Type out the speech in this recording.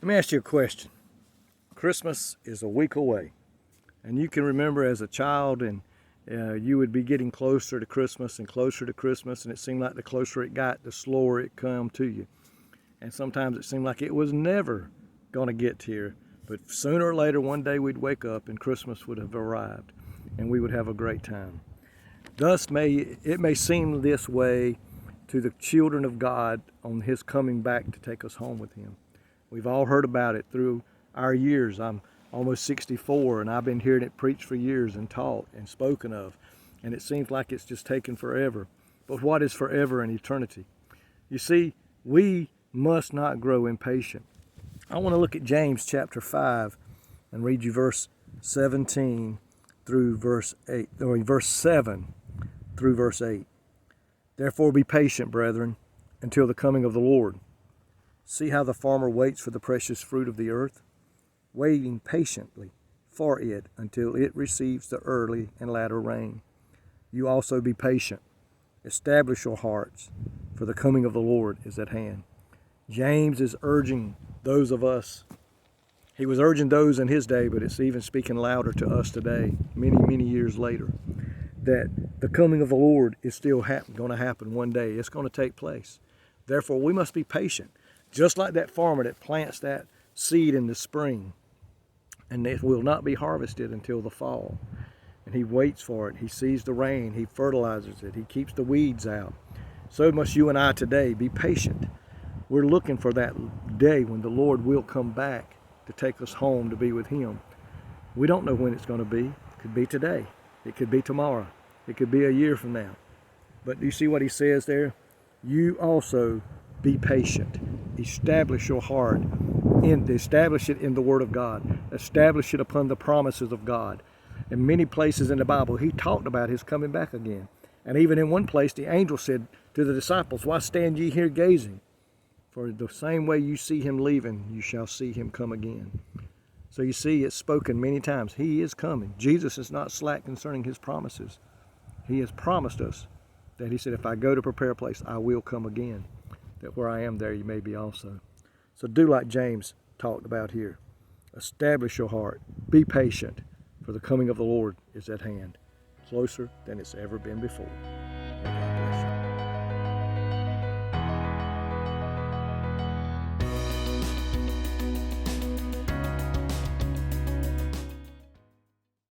Let me ask you a question. Christmas is a week away, and you can remember as a child, and you would be getting closer to Christmas and closer to Christmas, and it seemed like the closer it got, the slower it come to you. And sometimes it seemed like it was never going to get here, but sooner or later, one day we'd wake up and Christmas would have arrived, and we would have a great time. Thus, it may seem this way to the children of God on His coming back to take us home with Him. We've all heard about it through our years. I'm almost 64, and I've been hearing it preached for years and taught and spoken of, and it seems like it's just taken forever. But what is forever in eternity? You see, we must not grow impatient. I want to look at James chapter 5 and read you verse 17 through verse 8, or verse 7 through verse 8. Therefore be patient, brethren, until the coming of the Lord. See how the farmer waits for the precious fruit of the earth, waiting patiently for it until it receives the early and latter rain. You also be patient. Establish your hearts, for the coming of the Lord is at hand. James is urging those of us. He was urging those in his day, but it's even speaking louder to us today, many, many years later, that the coming of the Lord is still going to happen one day. It's going to take place. Therefore, we must be patient. Just like that farmer that plants that seed in the spring, and it will not be harvested until the fall. And he waits for it. He sees the rain. He fertilizes it. He keeps the weeds out. So must you and I today be patient. We're looking for that day when the Lord will come back to take us home to be with Him. We don't know when it's going to be. It could be today. It could be tomorrow. It could be a year from now. But do you see what he says there? You also be patient. Establish your heart. Establish it in the Word of God. Establish it upon the promises of God. In many places in the Bible, He talked about His coming back again. And even in one place, the angel said to the disciples, why stand ye here gazing? For the same way you see Him leaving, you shall see Him come again. So you see, it's spoken many times. He is coming. Jesus is not slack concerning His promises. He has promised us that He said, if I go to prepare a place, I will come again. That where I am, there you may be also. So do like James talked about here. Establish your heart. Be patient, for the coming of the Lord is at hand, closer than it's ever been before.